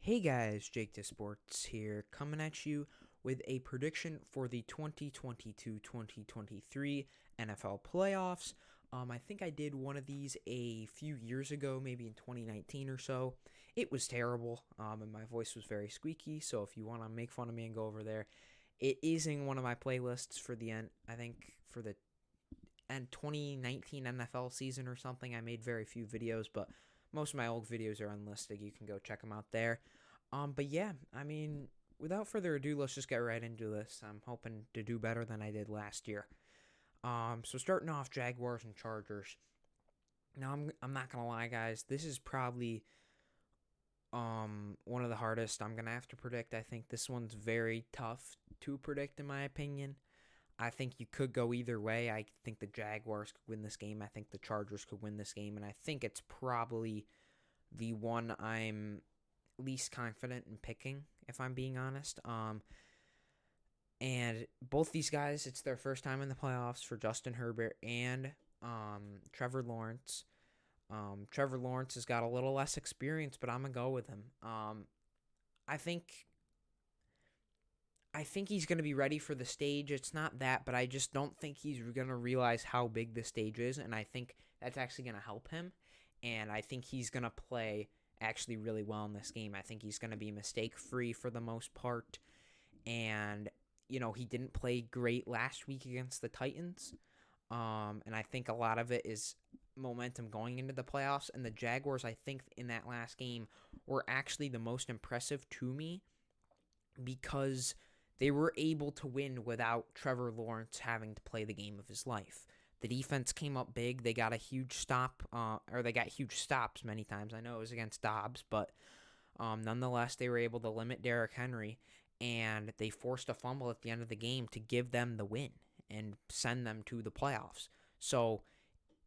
Hey guys, Jake to Sports here, coming at you with a prediction for the 2022-2023 NFL playoffs. I think I did one of these a few years ago, maybe in 2019 or so. It was terrible, and my voice was very squeaky, so if you want to make fun of me and go over there, it is in one of my playlists for the end, I think, for the end 2019 NFL season or something. I made very few videos, but most of my old videos are unlisted. You can go check them out there. But yeah, I mean, without further ado, let's just get right into this. I'm hoping to do better than I did last year. So starting off, Jaguars and Chargers. Now I'm not gonna lie, guys. This is probably one of the hardest I'm gonna have to predict. I think this one's very tough to predict, in my opinion. I think you could go either way. I think the Jaguars could win this game. I think the Chargers could win this game, and I think it's probably the one I'm least confident in picking, if I'm being honest. And both these guys, it's their first time in the playoffs for Justin Herbert and Trevor Lawrence. Trevor Lawrence has got a little less experience, but I'm gonna go with him. I think I think he's going to be ready for the stage. It's not that, but I just don't think he's going to realize how big the stage is, and I think that's actually going to help him. And I think he's going to play actually really well in this game. I think he's going to be mistake-free for the most part. And, he didn't play great last week against the Titans. And I think a lot of it is momentum going into the playoffs. And the Jaguars, I think, in that last game were actually the most impressive to me because they were able to win without Trevor Lawrence having to play the game of his life. The defense came up big. They got a huge stop, or they got huge stops many times. I know it was against Dobbs, but nonetheless, they were able to limit Derrick Henry, and they forced a fumble at the end of the game to give them the win and send them to the playoffs. So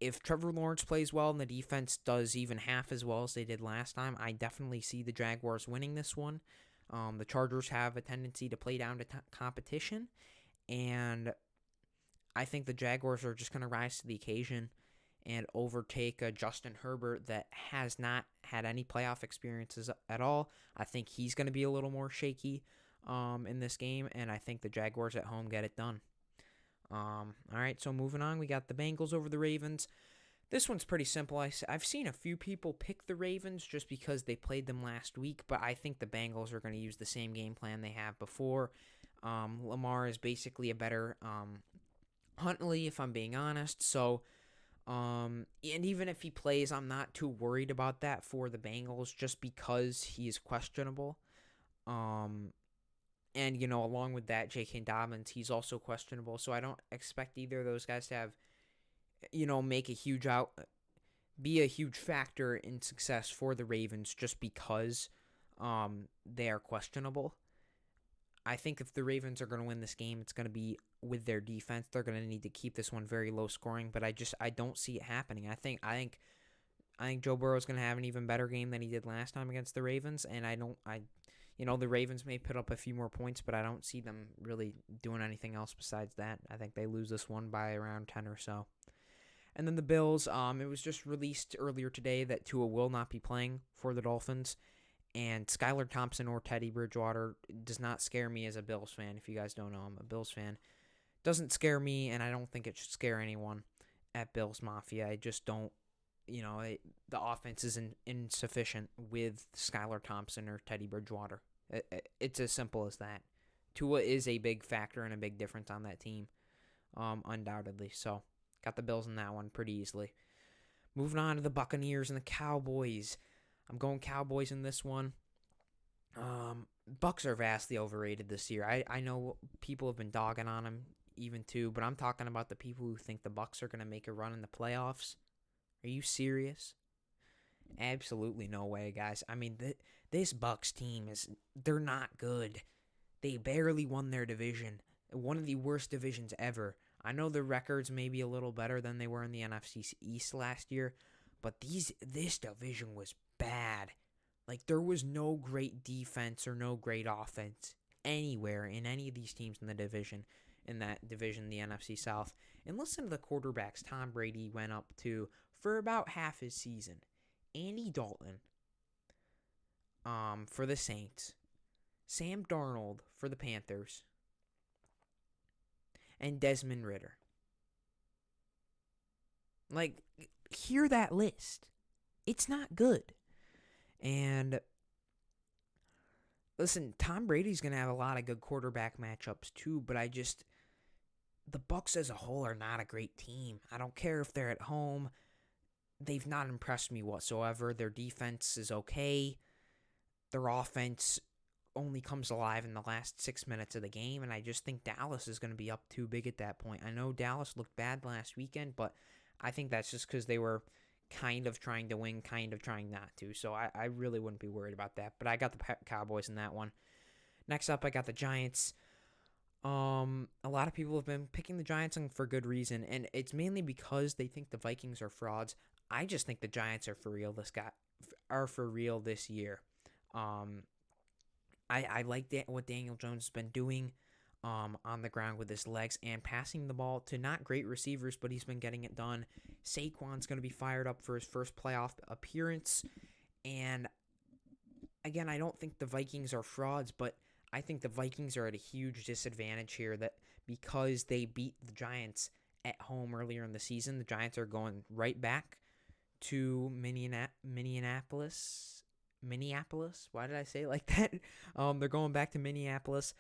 if Trevor Lawrence plays well and the defense does even half as well as they did last time, I definitely see the Jaguars winning this one. The Chargers have a tendency to play down to competition, and I think the Jaguars are just going to rise to the occasion and overtake Justin Herbert that has not had any playoff experiences at all. I think he's going to be a little more shaky in this game, and I think the Jaguars at home get it done. All right, so moving on, we got the Bengals over the Ravens. This one's pretty simple. I've seen a few people pick the Ravens just because they played them last week, but I think the Bengals are going to use the same game plan they have before. Lamar is basically a better Huntley, if I'm being honest. So, and even if he plays, I'm not too worried about that for the Bengals just because he is questionable. And, along with that, J.K. Dobbins, he's also questionable. So I don't expect either of those guys to have make be a huge factor in success for the Ravens just because they are questionable. I think if the Ravens are going to win this game, it's going to be with their defense. They're going to need to keep this one very low scoring, but I don't see it happening. I think Joe Burrow is going to have an even better game than he did last time against the Ravens, and the Ravens may put up a few more points, but I don't see them really doing anything else besides that. I think they lose this one by around 10 or so. And then the Bills, it was just released earlier today that Tua will not be playing for the Dolphins. And Skylar Thompson or Teddy Bridgewater does not scare me as a Bills fan. If you guys don't know, I'm a Bills fan. Doesn't scare me, and I don't think it should scare anyone at Bills Mafia. I just don't, the offense is insufficient with Skylar Thompson or Teddy Bridgewater. It's as simple as that. Tua is a big factor and a big difference on that team, undoubtedly. So got the Bills in that one pretty easily. Moving on to the Buccaneers and the Cowboys. I'm going Cowboys in this one. Bucs are vastly overrated this year. I know people have been dogging on them even too, but I'm talking about the people who think the Bucs are going to make a run in the playoffs. Are you serious? Absolutely no way, guys. I mean, this Bucs team they're not good. They barely won their division. One of the worst divisions ever. I know the records may be a little better than they were in the NFC East last year, but this division was bad. Like, there was no great defense or no great offense anywhere in any of these teams in that division, the NFC South. And listen to the quarterbacks Tom Brady went up to for about half his season. Andy Dalton, for the Saints, Sam Darnold for the Panthers, and Desmond Ritter. Like, hear that list. It's not good. And listen, Tom Brady's going to have a lot of good quarterback matchups too, but the Bucs as a whole are not a great team. I don't care if they're at home. They've not impressed me whatsoever. Their defense is okay. Their offense only comes alive in the last 6 minutes of the game, and I just think Dallas is going to be up too big at that point. I know Dallas looked bad last weekend, but I think that's just because they were kind of trying to win, kind of trying not to. So I really wouldn't be worried about that. But I got the Cowboys in that one. Next up, I got the Giants. A lot of people have been picking the Giants for good reason, and it's mainly because they think the Vikings are frauds. I just think the Giants are for real. This year. I like what Daniel Jones has been doing on the ground with his legs and passing the ball to not great receivers, but he's been getting it done. Saquon's going to be fired up for his first playoff appearance. And again, I don't think the Vikings are frauds, but I think the Vikings are at a huge disadvantage here that because they beat the Giants at home earlier in the season, the Giants are going right back to Minneapolis. Why did I say it like that? They're going back to Minneapolis.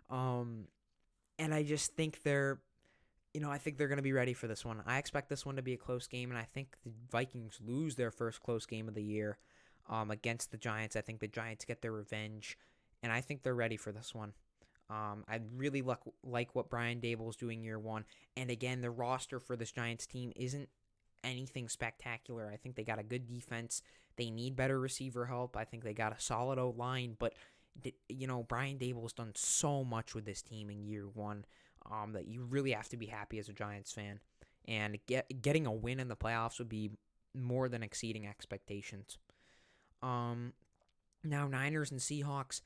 And I just think I think they're going to be ready for this one. I expect this one to be a close game, and I think the Vikings lose their first close game of the year against the Giants. I think the Giants get their revenge, and I think they're ready for this one. I really like what Brian Daboll is doing year one. And again, the roster for this Giants team isn't anything spectacular. I think they got a good defense. They need better receiver help. I think they got a solid O-line, but Brian Daboll's done so much with this team in year one that you really have to be happy as a Giants fan. And getting a win in the playoffs would be more than exceeding expectations. Now, Niners and Seahawks.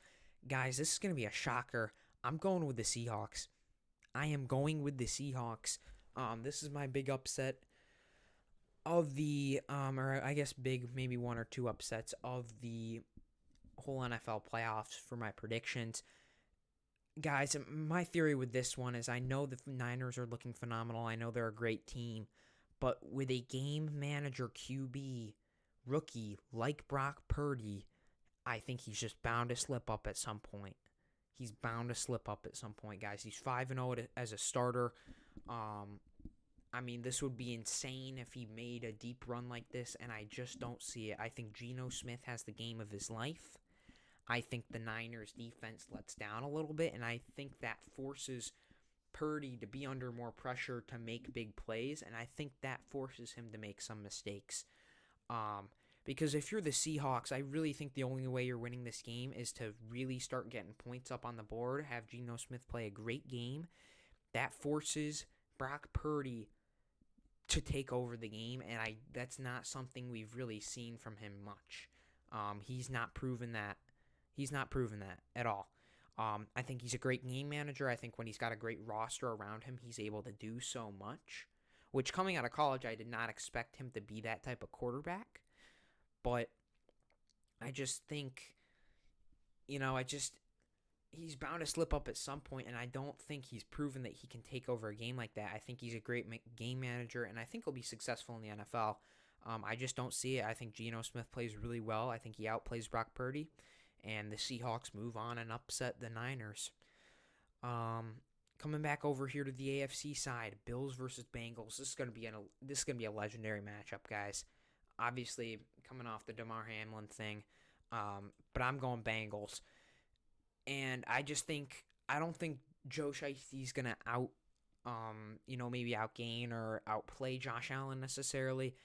Guys, this is going to be a shocker. I'm going with the Seahawks. I am going with the Seahawks. This is my big upset of the, or I guess big, maybe one or two upsets of the whole NFL playoffs for my predictions. Guys, my theory with this one is I know the Niners are looking phenomenal. I know they're a great team. But with a game manager QB rookie like Brock Purdy, I think he's just bound to slip up at some point. Guys. He's 5-0 as a starter. This would be insane if he made a deep run like this, and I just don't see it. I think Geno Smith has the game of his life. I think the Niners defense lets down a little bit, and I think that forces Purdy to be under more pressure to make big plays, and I think that forces him to make some mistakes. Because if you're the Seahawks, I really think the only way you're winning this game is to really start getting points up on the board, have Geno Smith play a great game. That forces Brock Purdy to take over the game, and that's not something we've really seen from him much. He's not proven that. He's not proven that at all. I think he's a great game manager. I think when he's got a great roster around him, he's able to do so much, which coming out of college, I did not expect him to be that type of quarterback. But I just think, he's bound to slip up at some point, and I don't think he's proven that he can take over a game like that. I think he's a great game manager, and I think he'll be successful in the NFL. I just don't see it. I think Geno Smith plays really well. I think he outplays Brock Purdy, and the Seahawks move on and upset the Niners. Coming back over here to the AFC side, Bills versus Bengals. This is gonna be a legendary matchup, guys. Obviously, coming off the Damar Hamlin thing, but I'm going Bengals. And I don't think Joe Shiesty's going to maybe outgain or outplay Josh Allen necessarily.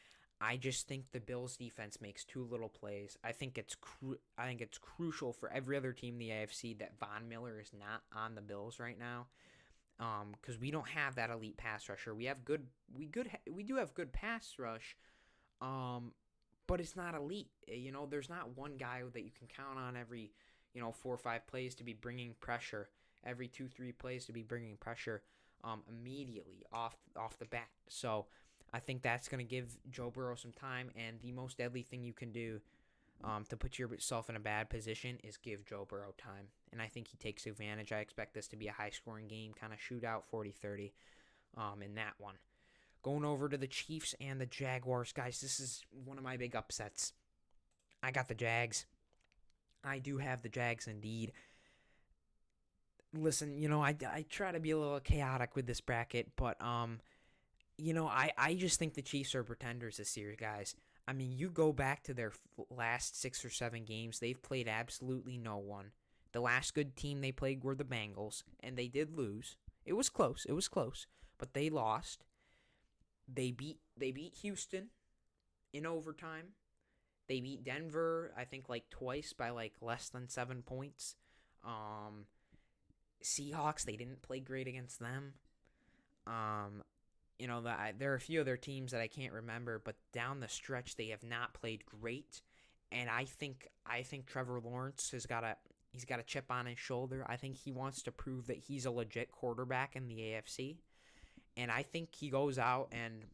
I just think the Bills defense makes too little plays. I think it's crucial for every other team in the AFC that Von Miller is not on the Bills right now. Because we don't have that elite pass rusher. We do have good pass rush, but it's not elite. There's not one guy that you can count on every 4 or 5 plays to be bringing pressure, every 2-3 plays to be bringing pressure immediately off the bat. So I think that's going to give Joe Burrow some time, and the most deadly thing you can do to put yourself in a bad position is give Joe Burrow time. And I think he takes advantage. I expect this to be a high-scoring game, kind of shootout, 40-30 in that one. Going over to the Chiefs and the Jaguars, guys, this is one of my big upsets. I got the Jags. I do have the Jags indeed. Listen, I try to be a little chaotic with this bracket, but I just think the Chiefs are pretenders this year, guys. I mean, you go back to their last 6 or 7 games, they've played absolutely no one. The last good team they played were the Bengals, and they did lose. It was close, but they lost. They beat Houston in overtime. They beat Denver, I think, like twice by like less than 7 points. Seahawks, they didn't play great against them. There are a few other teams that I can't remember, but down the stretch they have not played great. And I think Trevor Lawrence he's got a chip on his shoulder. I think he wants to prove that he's a legit quarterback in the AFC. And I think he goes out and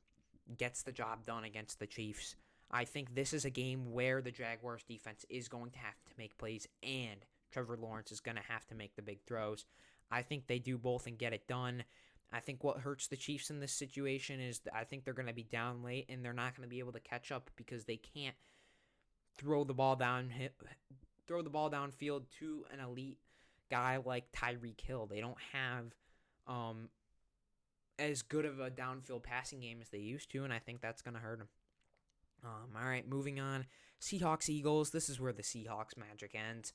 gets the job done against the Chiefs. I think this is a game where the Jaguars defense is going to have to make plays and Trevor Lawrence is going to have to make the big throws. I think they do both and get it done. I think what hurts the Chiefs in this situation is I think they're going to be down late and they're not going to be able to catch up because they can't throw the ball downfield to an elite guy like Tyreek Hill. They don't have as good of a downfield passing game as they used to, and I think that's going to hurt them. All right, moving on. Seahawks, Eagles. This is where the Seahawks magic ends.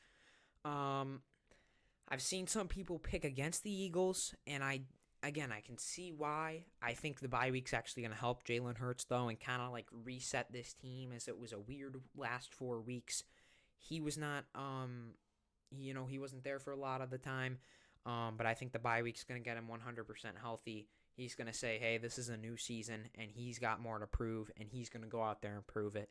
I've seen some people pick against the Eagles, and I can see why. I think the bye week's actually going to help Jalen Hurts, though, and kind of like reset this team as it was a weird last 4 weeks. He was not, he wasn't there for a lot of the time, but I think the bye week's going to get him 100% healthy. He's going to say, hey, this is a new season, and he's got more to prove, and he's going to go out there and prove it.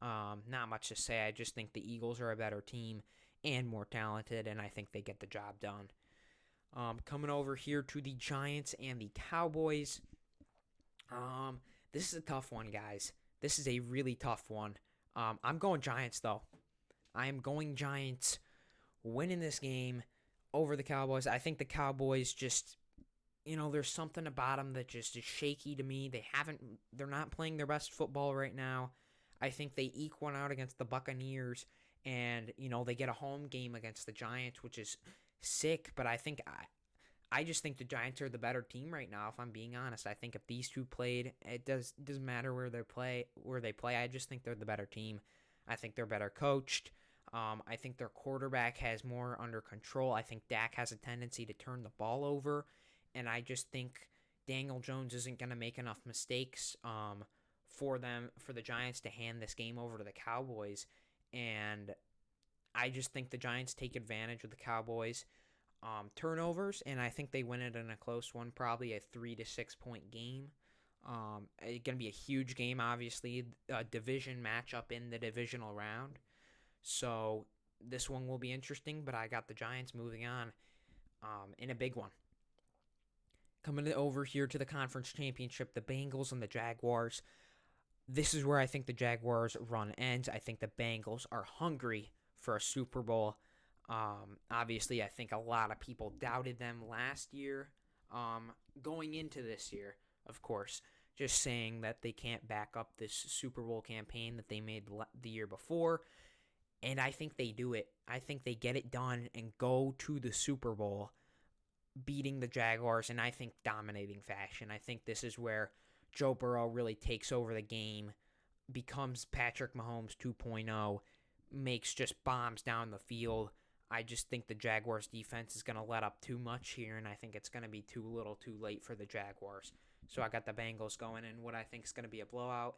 Not much to say. I just think the Eagles are a better team and more talented, and I think they get the job done. Coming over here to the Giants and the Cowboys. This is a tough one, guys. This is a really tough one. I'm going Giants, though. I am going Giants winning this game over the Cowboys. I think the Cowboys just, there's something about them that just is shaky to me. They're not playing their best football right now. I think they eke one out against the Buccaneers, and, they get a home game against the Giants, which is sick, but I just think the Giants are the better team right now, if I'm being honest. I think if these two played, it doesn't matter where they play. I just think they're the better team. I think they're better coached. I think their quarterback has more under control. I think Dak has a tendency to turn the ball over, and I just think Daniel Jones isn't going to make enough mistakes for the Giants to hand this game over to the Cowboys, and I just think the Giants take advantage of the Cowboys' turnovers, and I think they win it in a close one, probably a 3 to 6 point game. It's going to be a huge game, obviously, a division matchup in the divisional round. So this one will be interesting, but I got the Giants moving on in a big one. Coming over here to the conference championship, the Bengals and the Jaguars. This is where I think the Jaguars' run ends. I think the Bengals are hungry for a Super Bowl. Obviously, I think a lot of people doubted them last year. Going into this year, of course, just saying that they can't back up this Super Bowl campaign that they made the year before. And I think they do it. I think they get it done and go to the Super Bowl, beating the Jaguars, and I think dominating fashion. I think this is where Joe Burrow really takes over the game, becomes Patrick Mahomes 2.0, makes just bombs down the field. I just think the Jaguars defense is going to let up too much here, and I think it's going to be too little too late for the Jaguars. So I got the Bengals going in what I think is going to be a blowout.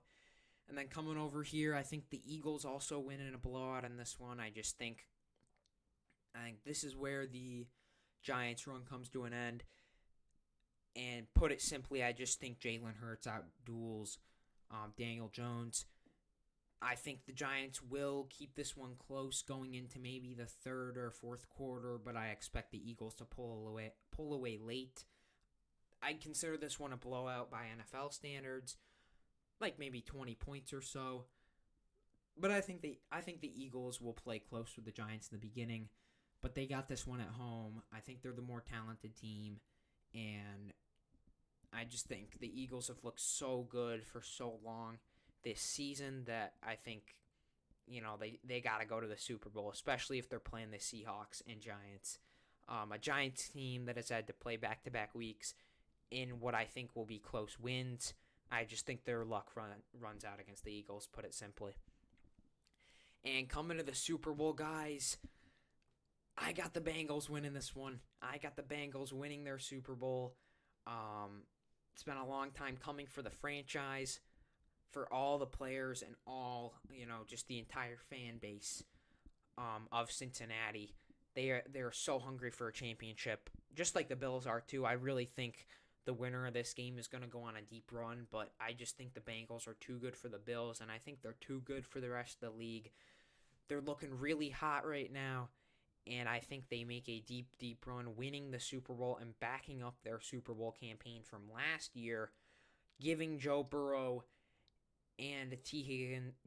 And then coming over here, I think the Eagles also win in a blowout in this one. I think this is where the Giants' run comes to an end. And put it simply, I just think Jalen Hurts outduels Daniel Jones. I think the Giants will keep this one close going into maybe the third or fourth quarter, but I expect the Eagles to pull away late. I'd consider this one a blowout by NFL standards, like maybe 20 points or so. But I think the Eagles will play close with the Giants in the beginning, but they got this one at home. I think they're the more talented team, and I just think the Eagles have looked so good for so long this season that I think they got to go to the Super Bowl, especially if they're playing the Seahawks and Giants. A Giants team that has had to play back-to-back weeks in what I think will be close wins. I just think their luck runs out against the Eagles, put it simply. And coming to the Super Bowl, guys, I got the Bengals winning this one. I got the Bengals winning their Super Bowl. It's been a long time coming for the franchise, for all the players and all, just the entire fan base of Cincinnati. They're so hungry for a championship, just like the Bills are too. I really think the winner of this game is going to go on a deep run, but I just think the Bengals are too good for the Bills, and I think they're too good for the rest of the league. They're looking really hot right now, and I think they make a deep, deep run, winning the Super Bowl and backing up their Super Bowl campaign from last year, giving Joe Burrow and T.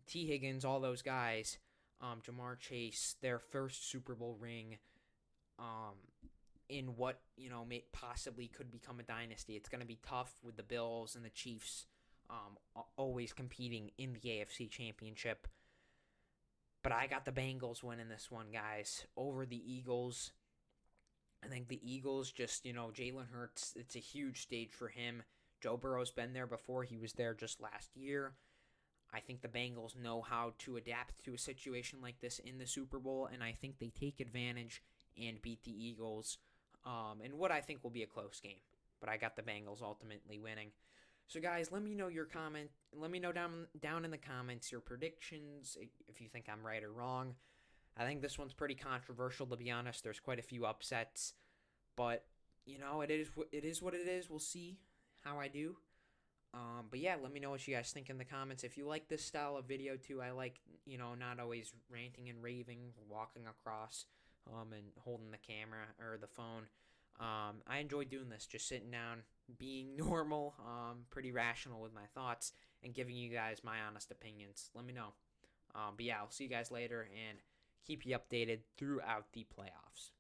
Higgins, all those guys, Jamar Chase, their first Super Bowl ring, um, in what may possibly could become a dynasty. It's going to be tough with the Bills and the Chiefs, always competing in the AFC Championship. But I got the Bengals winning this one, guys, over the Eagles. I think the Eagles just, Jalen Hurts, it's a huge stage for him. Joe Burrow's been there before. He was there just last year. I think the Bengals know how to adapt to a situation like this in the Super Bowl, and I think they take advantage and beat the Eagles in what I think will be a close game. But I got the Bengals ultimately winning. So, guys, let me know your comment. Let me know down in the comments your predictions, if you think I'm right or wrong. I think this one's pretty controversial, to be honest. There's quite a few upsets. But, it is what it is. We'll see how I do. But yeah, let me know what you guys think in the comments. If you like this style of video too, I like, not always ranting and raving, walking across, and holding the camera or the phone. I enjoy doing this, just sitting down, being normal, pretty rational with my thoughts, and giving you guys my honest opinions. Let me know. But yeah, I'll see you guys later and keep you updated throughout the playoffs.